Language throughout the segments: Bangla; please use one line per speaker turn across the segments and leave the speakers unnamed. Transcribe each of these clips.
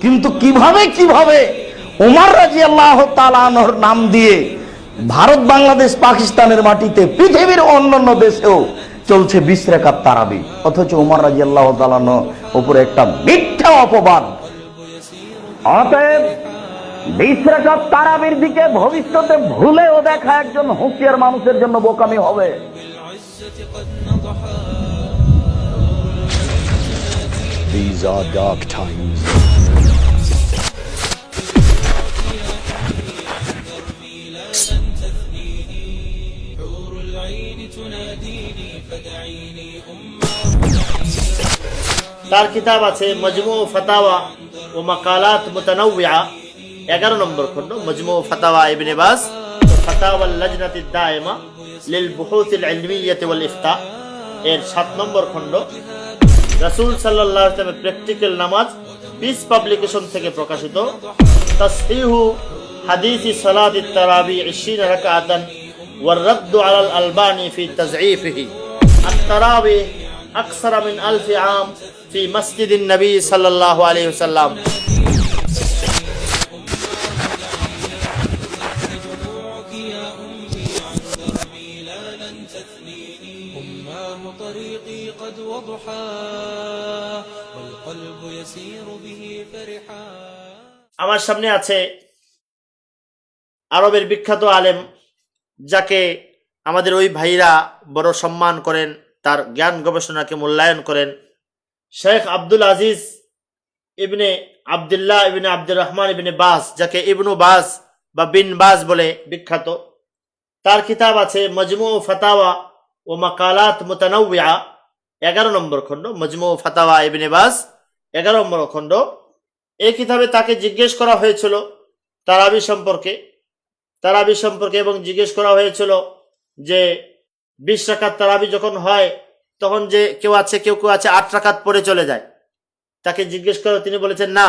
কিন্তু কিভাবে কিভাবে ওমর রাদিয়াল্লাহু তাআলা আনহুর নাম দিয়ে ভারত, বাংলাদেশ, পাকিস্তানের মাটিতে, পৃথিবীর অন্যান্য দেশেও চলছে 20 রাকাত তারাবি, অথচ ওমর রাদিয়াল্লাহু তাআলা উপরে একটা মিথ্যা অপবাদ। অতএব 20 রাকাত তারাবির দিকে ভবিষ্যতে ভুলেও দেখা একজন হুঁশিয়ার মানুষের জন্য বোকামি হবে।
These are dark times.
তার কিতাব আছে মজমু ফাতাওয়া ও মাকালাত মুতানাওয়িআ, 11 নম্বর খণ্ড, মজমু ফাতাওয়া ইবনে বাজ, ফাতাওয়া লাজনাতি দায়মা লিল বুহুথিল ইলমিয়্যাতি ওয়াল ইফতা, এর 7 নম্বর খণ্ড, রাসূল সাল্লাল্লাহু আলাইহি ওয়াসাল্লামের প্র্যাকটিক্যাল নামাজ, পিস পাবলিকেশন থেকে প্রকাশিত, তাসহিহু হাদিসি সালাতিত তারাবি 20 রাকাতান ওয়ার রাদ্দু আলাল আলবানি ফি তাযঈফিহি আত-তারাবি আকসার মিন 1000 আম ফি মসজিদিন নবী সাল্লাল্লাহু আলাইহি ওয়াসাল্লাম।
طريقي قد وضحى والقلب يسير به فرحا।
আমার সামনে আছে আরবের বিখ্যাত আলেম, যাকে আমাদের ওই ভাইরা বড় সম্মান করেন, তার জ্ঞান গবেষণাকে মূল্যায়ন করেন, শেখ আব্দুল আজিজ ইবনে আব্দুল্লাহ ইবনে আব্দুর রহমান ইবনে বাজ, যাকে ইবনু বাজ বা বিন বাজ বলে বিখ্যাত। তার কিতাব আছে মজমু ফাতাওয়া ও মাকালাত মুতানাওয়িআ, 11 নম্বর খণ্ড, মজমু ফাতাওয়া ইবনে বাজ 11 নম্বর খণ্ড। এই কিতাবে তাকে জিজ্ঞেস করা হয়েছিল তারাবি সম্পর্কে এবং জিজ্ঞেস করা হয়েছিল যে 20 রাকাত তারাবি যখন হয় তখন যে কেউ কেউ আছে 8 রাকাত পড়ে চলে যায়। তাকে জিজ্ঞেস করে তিনি বলেছেন, না,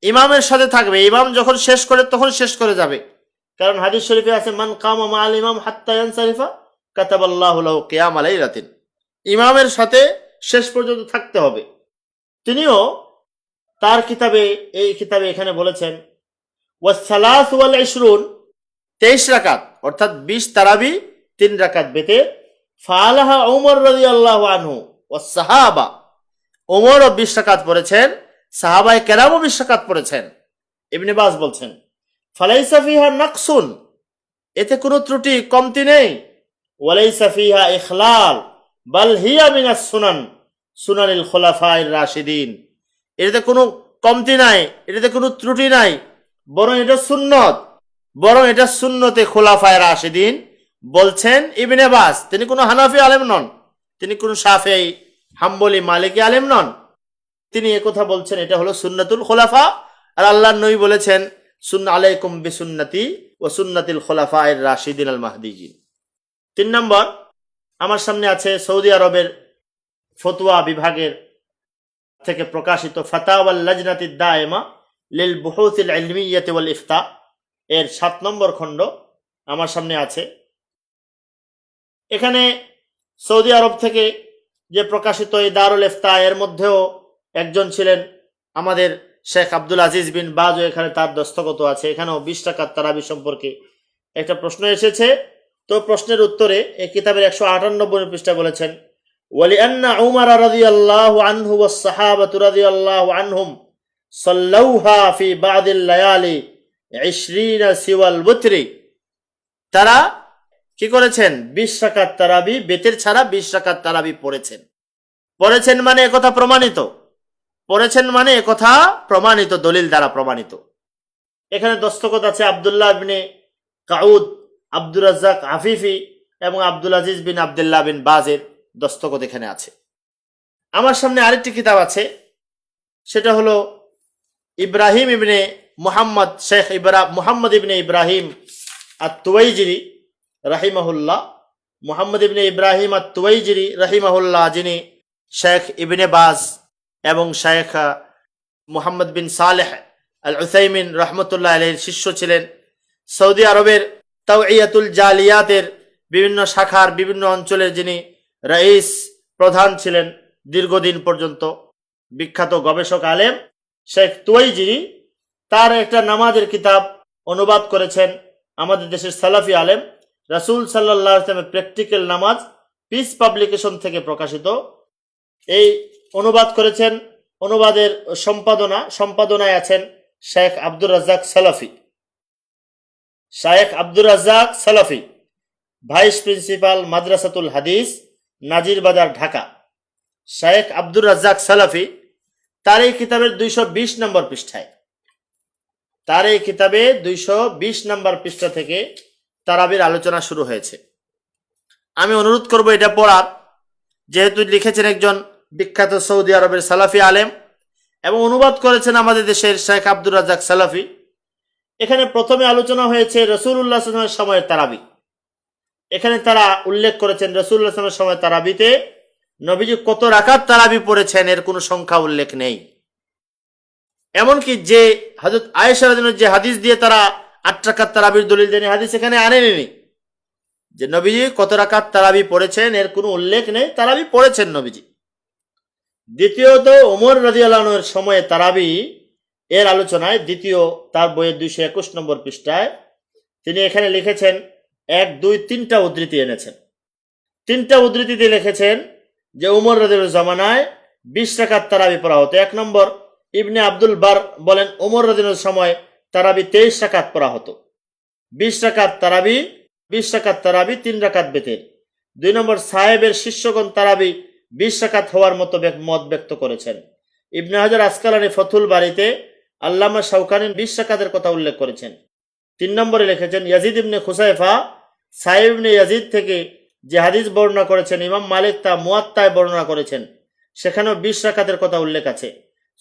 ইমামের সাথে থাকবে, ইমাম যখন শেষ করে তখন শেষ করে যাবে, কারণ হাদিস শরীফে আছে মান কামা মাআল ইমাম হাত্তা ইয়ানসারিফা কাতাবাল্লাহু লাহু কিয়াম লাইলাতিন, ইমামের সাথে শেষ পর্যন্ত থাকতে হবে। তিনিও তার এই কিতাবে এখানে বলেছেন ওয়াস সালাসু ওয়াল 20, 23 রাকাত অর্থাৎ 20 তারাবি 3 রাকাত বেতে, ফালাহা ওমর রাদিয়াল্লাহু আনহু ওয়াস সাহাবা, ওমরও 20 রাকাত পড়েছেন, সাহাবায়ে কেরামও 20 রাকাত পড়েছেন। ইবনে বাজ বলছেন ফালাইসা ফিহা নাকসুন, এতে কোনো ত্রুটি কমতি নেই, ওয়ালাইসা ফিহা ইখলাল বাল হিয়া মিনাস সুনানিল খুলাফায়ে রাশিদিন, এতে কোনো কমতি নাই, এটাতে কোনো ত্রুটি নাই, বরং এটা সুন্নতে খুলাফায়ে রাশিদিন। বলছেন ইবনে বাজ, তিনি কোনো হানাফি আলেম নন, তিনি কোনো শাফিঈ, হাম্বলি, মালিকি আলেম নন, তিনি একথা বলছেন এটা হলো সুন্নাতুল খুলাফা। আর আল্লাহর নবী বলেছেন সুন্না আলাইকুম বিসুন্নতি ওয়া সুন্নাতিল খুলাফায়ে রাশিদিন আল মাহদিয়িন। 3 নম্বর, আমার সামনে আছে সৌদি আরবের ফতোয়া বিভাগের থেকে প্রকাশিত ফাতাওয়া লাজনাতি দায়মা লিল বুহুথিল ইলমিয়্যাতি ওয়াল ইফতা, এর 7 নম্বর খণ্ড আমার সামনে আছে। এখানে সৌদি আরব থেকে যে প্রকাশিত এই দারুল ইফতা, এর মধ্যেও একজন ছিলেন আমাদের শেখ আব্দুল আজিজ বিন বাজ, এখানে তার দস্তখত আছে। এখানেও 20 রাকাত তারাবি সম্পর্কে একটা প্রশ্ন এসেছে। তো প্রশ্নের উত্তরে এই কিতাবের 198 পৃষ্ঠায় বলেছেন ওয়ালিআন্না উমর রাদিয়াল্লাহু আনহু ওয়াস সাহাবাতু রাদিয়াল্লাহু আনহুম সাল্লাউহা ফি বাদিল লায়ালি 20 সিওয়াল ওয়িত্রি, তারা কি করেছেন 20 রাকাত তারাবি বেতের ছাড়া 20 রাকাত তারাবি পড়েছেন মানে একথা প্রমাণিত, দলিল দ্বারা প্রমাণিত। এখানে দস্তখত আছে আব্দুল্লাহ ইবনে কাউদ, আব্দুর রাজ্জাক আফিফি এবং আব্দুল আজিজ বিন আব্দুল্লাহ বিন বাজের দস্তখত এখানে আছে। আমার সামনে আরেকটি কিতাব আছে, সেটা হলো ইব্রাহিম ইবনে মুহাম্মদ, শেখ মুহাম্মদ ইবনে ইব্রাহিম আত-তুওয়াইজিরি রাহিমাহুল্লাহ, মুহাম্মদ ইবনে ইব্রাহিম আত-তুওয়াইজিরি রাহিমাহুল্লাহ, যিনি শেখ ইবনে বাজ এবং শেখ মুহাম্মদ বিন সালেহ আল উসাইমিন রহমতুল্লাহ আলাইহির শিষ্য ছিলেন। সৌদি আরবের তাওঈয়াতুল জালিয়াতের বিভিন্ন শাখার বিভিন্ন অঞ্চলের যিনি প্রধান ছিলেন দীর্ঘদিন পর্যন্ত, বিখ্যাত গবেষক আলেম। শেখ তুয়াইজিরি তার একটা নামাজের কিতাব অনুবাদ করেছেন আমাদের দেশের সালাফি আলেম রাসূল সাল্লাল্লাহু আলাইহি ওয়াসাল্লামের প্র্যাকটিক্যাল নামাজ, পিস পাবলিকেশন থেকে প্রকাশিত। এই অনুবাদ করেছেন, অনুবাদের সম্পাদনায় আছেন শেখ আব্দুর রাজ্জাক সালাফি। শেখ আব্দুর রাজ্জাক সালাফি, ভাইস প্রিন্সিপাল মাদ্রাসাতুল হাদিস, নাজিরবাজার, ঢাকা। শেখ আব্দুর রাজ্জাক সালাফি তার এই কিতাবের 220 নম্বর পৃষ্ঠায়, তার এই কিতাবে 220 নম্বর পৃষ্ঠা থেকে তারাবির আলোচনা শুরু হয়েছে। আমি অনুরোধ করব এটা পড়ার, যেহেতু লিখেছেন একজন বিখ্যাত সৌদি আরবের সালাফি আলেম এবং অনুবাদ করেছেন আমাদের দেশের শেখ আব্দুর রাজ্জাক সালাফি। এখানে প্রথমে আলোচনা হয়েছে রাসূলুল্লাহ সাল্লাল্লাহু আলাইহি ওয়াসাল্লামের সময়ের তারাবি। এখানে তারা উল্লেখ করেছেন রাসূলুল্লাহ সাল্লাল্লাহু আলাইহি ওয়াসাল্লামের সময় তারাবিতে নবীজি কত রাকাত তারাবি পড়েছেন এর কোনো সংখ্যা উল্লেখ নেই। এমনকি যে হযরত আয়েশা রাদিয়াল্লাহু আনহা যে হাদিস দিয়ে তারা 8 রাকাত তারাবির দলিল দেন, হাদিস এখানে আনেননি। যে নবীজি কত রাকাত তারাবি পড়েছেন এর কোনো উল্লেখ নেই, তারাবি পড়েছেন নবীজি। দ্বিতীয়ত ওমর রাদিয়াল্লাহু আনহুর সময়ে তারাবি এর আলোচনায় দ্বিতীয় তার বইয়ের 221 নম্বর পৃষ্ঠায় তিনি এখানে লিখেছেন 1, 2, 3টা উদ্ধৃতি এনেছেন। 3টা উদ্ধৃতিতে লিখেছেন যে ওমর রাদিয়াল্লাহু জামানায় 20 রাকাত তারাবি পড়া হতো। 1 নম্বর ইবনে আব্দুল বার বলেন ওমর রাদিয়াল্লাহু সময় তারাবি 23 রাকাত পড়া হতো। 20 রাকাত তারাবি 3 রাকাত বেতের। 2 নম্বর সাহেবের শিষ্যগণ তারাবি 20 রাকাত হওয়ার মতো মত ব্যক্ত করেছেন। ইবনে হাজার আসকালানি ফতুল বারিতে আল্লামা শাওকানি 20 রাকাতের কথা উল্লেখ করেছেন। 3 নম্বরে লিখেছেন ইয়াজিদ ইবনে খুসাইফা সাহেব ইবনে ইয়াজিদ থেকে যে হাদিস বর্ণনা করেছেন ইমাম মালিক তা মুয়াত্তায় বর্ণনা করেছেন, সেখানেও 20 রাকাতের কথা উল্লেখ আছে।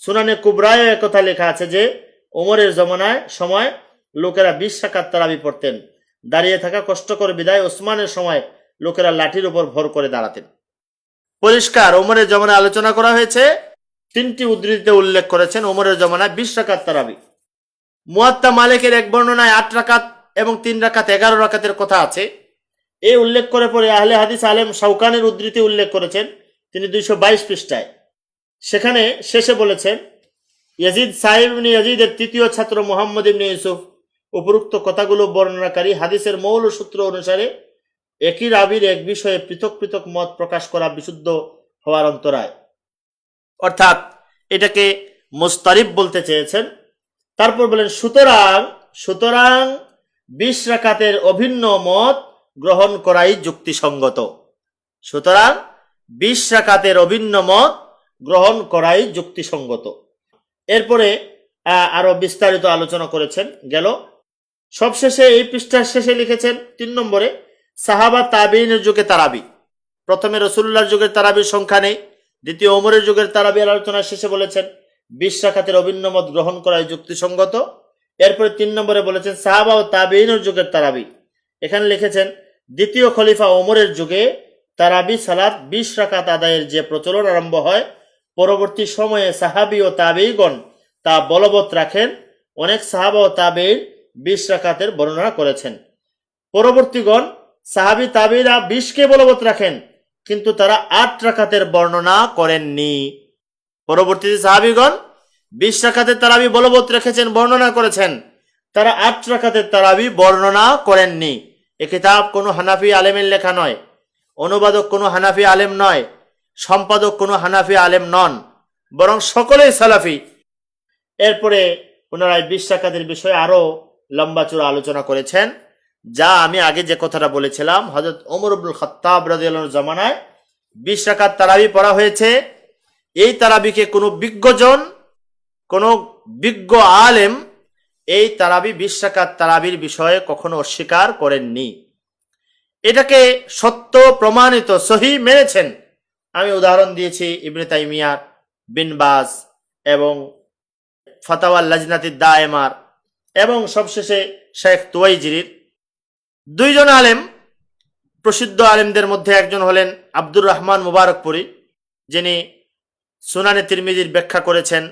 সুনানে কুবরায় একথা লেখা আছে যে ওমরের জমানায় সময় লোকেরা 20 রাকাত তারাবি পড়তেন। দাঁড়িয়ে থাকা কষ্টকর বিদায় ওসমানের সময় লোকেরা লাঠির উপর ভর করে দাঁড়াতেন। পরিষ্কার ওমরের জমানায় আলোচনা করা হয়েছে। 3টি উদ্ধৃতিতে উল্লেখ করেছেন ওমরের জমানায় 20 রাকাত তারাবি। মুয়াত্তা মালিকের এক বর্ণনায় 8 রাকাত এবং 3 রাকাত 11 রাকাতের কথা আছে। এই উল্লেখ করে পরে আহলে হাদিস আলেম শাওকানের উদ্ধৃতি উল্লেখ করেছেন তিনি 222 পৃষ্ঠায়। সেখানে শেষে বলেছেন ইয়াজিদ সাহেব ইবনে ইয়াজিদের তৃতীয় ছাত্র মুহাম্মদ ইবনে ইউসুফ উপরোক্ত কথাগুলো বর্ণনাকারী হাদিসের মৌল সূত্র অনুসারে একই রাবির এক বিষয়ে পৃথক পৃথক মত প্রকাশ করা বিশুদ্ধ হওয়ার অন্তরায়, অর্থাৎ এটাকে মুস্তারিব বলতে চেয়েছেন। তারপর বলেন সুতরাং 20 রাকাতের অভিন্ন মত গ্রহণ করাই যুক্তিসঙ্গত। সুতরাং 20 রাকাতের অভিন্ন মত গ্রহণ করাই যুক্তিসঙ্গত। এরপরে আরো বিস্তারিত আলোচনা করেছেন গেল। সবশেষে এই পৃষ্ঠার শেষে লিখেছেন 3 নম্বরে সাহাবা তাবেঈনের যুগে তারাবি। প্রথমে রাসূলুল্লাহর যুগের তারাবির সংখ্যা নেই, দ্বিতীয় ওমরের যুগের তারাবির আলোচনার শেষে বলেছেন 20 রাকাতের অভিন্ন মত গ্রহণ করাই যুক্তিসঙ্গত। এরপরে 3 নম্বরে বলেছেন সাহাবা ও তাবেঈনের যুগের তারাবি। এখানে লিখেছেন দ্বিতীয় খলিফা ওমরের যুগে তারাবি সালাত 20 রাকাত আদায়ের যে প্রচলন আরম্ভ হয়, পরবর্তী সময়ে সাহাবী ও তাবেঈগণ তা বলবৎ রাখেন। অনেক সাহাবা ও তাবেঈন 20 রাকাতের বর্ণনা করেছেন। পরবর্তীগণ সাহাবী তাবেঈরা 20কে বলবৎ রাখেন, কিন্তু তারা 8 রাকাতের বর্ণনা করেননি। পরবর্তীতে সাহাবীগণ 20 রাকাতের তারাবি বলবৎ রেখেছেন, বর্ণনা করেছেন, তারা 8 রাকাতের তারাবি বর্ণনা করেননি। এ কিতাব কোনো হানাফি আলেমের লেখা নয়, অনুবাদক কোনো হানাফি আলেম নয়, সম্পাদক কোনো হানাফি আলেম নন, বরং সকলেই সালাফি। এরপরে পুনরায় 20 রাকাতের বিষয়ে আরো লম্বা চূড়া আলোচনা করেছেন, যা আমি আগে যে কথাটা বলেছিলাম হযরত ওমর ইবনুল খাত্তাব রাদিয়াল্লাহু আনহু জামানায় 20 রাকাত তারাবি পড়া হয়েছে। এই তারাবিকে কোনো বিজ্ঞজন, কোনো বিজ্ঞ আলেম এই তারাবি 20 রাকাত তারাবির বিষয়ে কখনো অস্বীকার করেননি। এটাকে সত্য প্রমাণিত সহিহ মেনেছেন। আমি উদাহরণ দিয়েছি ইবনে তাইমিয়া, বিন বাজ এবং ফাতাওয়া লাজনাতিদ দায়েমার এবং সবশেষে শেখ তুয়াইজিরির। 2 জন আলেম, প্রসিদ্ধ আলেমদের মধ্যে একজন হলেন আব্দুর রহমান মুবারকপুরি, যিনি সুনানে তিরমিজির ব্যাখ্যা করেছেন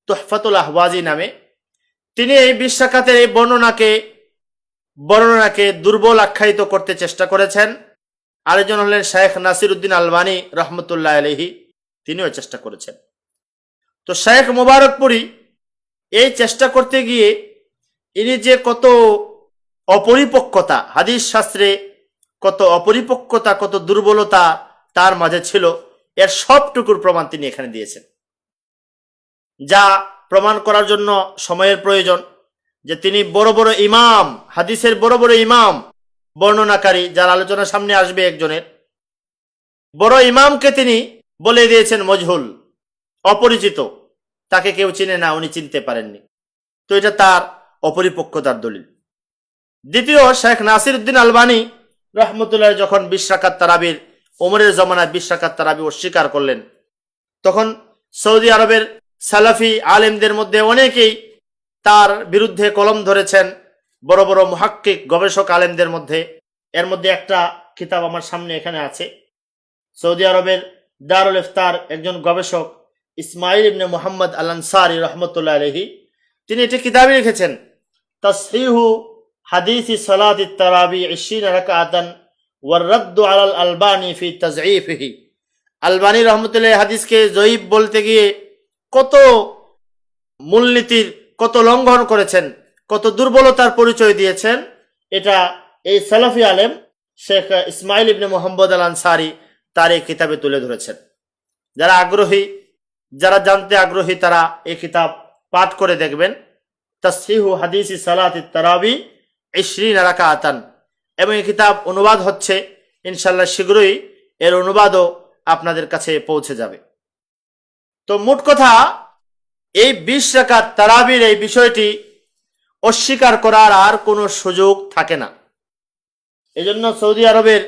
তুহফাতুল আহওয়াজি নামে। তিনি এই 20 রাকাতের এই বর্ণনাকে দুর্বল আখ্যায়িত করতে চেষ্টা করেছেন। আরেকজন হলেন শেখ নাসিরউদ্দিন আলবানী রহমতুল্লাহ আলাইহি, তিনিও চেষ্টা করেছেন। তো শেখ মুবারকপুরি এই চেষ্টা করতে গিয়ে ইনি যে কত অপরিপক্কতা, হাদিস শাস্ত্রে কত অপরিপক্কতা, কত দুর্বলতা তার মাঝে ছিল, এর সবটুকুর প্রমাণ তিনি এখানে দিয়েছেন। যা প্রমাণ করার জন্য সময়ের প্রয়োজন, যে তিনি বড় বড় ইমাম, হাদিসের বড় বড় ইমাম, বর্ণনাকারী, যার আলোচনা সামনে আসবে একজনের, বড় ইমামকে তিনি বলে দিয়েছেন মজহুল, অপরিচিত, তাকে কেউ চিনে না, উনি চিনতে পারেননি। তো এটা তার অপরিপক্কতার দলিল। দ্বিতীয়, শেখ নাসির উদ্দিন আলবানী রহমতুল্লাহ যখন 20 রাকাত তারাবির, ওমরের জমানায় 20 রাকাত তারাবি অস্বীকার করলেন, তখন সৌদি আরবের সালাফি আলেমদের মধ্যে অনেকেই তার বিরুদ্ধে কলম ধরেছেন, বড় বড় মুহাক্কিক গবেষক আলেমদের মধ্যে। এর মধ্যে একটা কিতাব আমার সামনে এখানে আছে। সৌদি আরবের দারুল ইফতার একজন গবেষক ইসমাইল ইবনে মুহাম্মদ আল আনসারী রহমতুল্লাহ আলাইহি, তিনি একটি কিতাবে লিখেছেন, তাসহিহু হাদিসি সালাতি তারাবি 20 রাকাতান ওয়ার রাদ্দু আলাল আলবানী ফি তাযঈফিহি। আলবানী রহমতুল্লাহ হাদিসকে জয়ীফ বলতে গিয়ে কত মূলনীতির কত লঙ্ঘন করেছেন, কত দুর্বলতার পরিচয় দিয়েছেন, এটা এই সালাফি আলেম শেখ ইসমাইল ইবনে মুহাম্মদ আল আনসারী তার এই কিতাবে তুলে ধরেছেন। যারা আগ্রহী, যারা জানতে আগ্রহী, তারা এই কিতাব পাঠ করে দেখবেন, তাসহিহু হাদিসি সালাতি তারাবি 20 রাকাতান। এবং এই কিতাব অনুবাদ হচ্ছে, ইনশাল্লাহ শীঘ্রই এর অনুবাদও আপনাদের কাছে পৌঁছে যাবে। তো মোট কথা, এই 20 রাকাত তারাবির এই বিষয়টি অস্বীকার করার আর কোনো সুযোগ থাকে না। এজন্য সৌদি আরবের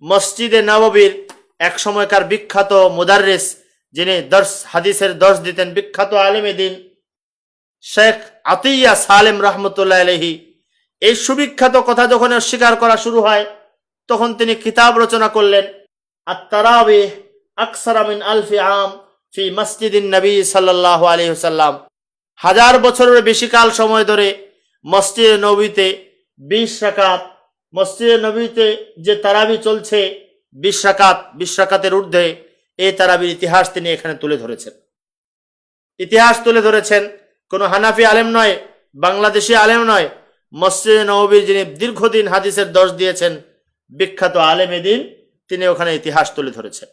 মসজিদে নববীর এক সময়কার বিখ্যাত মুদাররিস, যিনি হাদিসের দর্শ দিতেন, বিখ্যাত আলেমে দিন শেখ আতিয়া সালেম রহমতুল্লাহ আলাইহি, এই সুবিখ্যাত কথা যখন অস্বীকার করা শুরু হয়, তখন তিনি কিতাব রচনা করলেন, আত-তারাবিহ আকসারা মিন আলফি আম ফি মসজিদিন নবী সাল্লাল্লাহু আলাইহি ওয়াসাল্লাম। 1000 বছরের বেশি কাল সময় ধরে মসজিদে নববীতে 20 রাকাত, মসজিদে নববীতে যে তারাবি চলছে 20 রাকাত, 20 রাকাতের ঊর্ধ্বে, এই তারাবির ইতিহাস তিনি এখানে তুলে ধরেছেন। ইতিহাস তুলে ধরেছেন কোনো হানাফি আলেম নয়, বাংলাদেশি আলেম নয়, মসজিদে নববীর যিনি দীর্ঘদিন হাদিসের দর্শ দিয়েছেন, বিখ্যাত আলেমে দিন, তিনি ওখানে ইতিহাস তুলে ধরেছেন।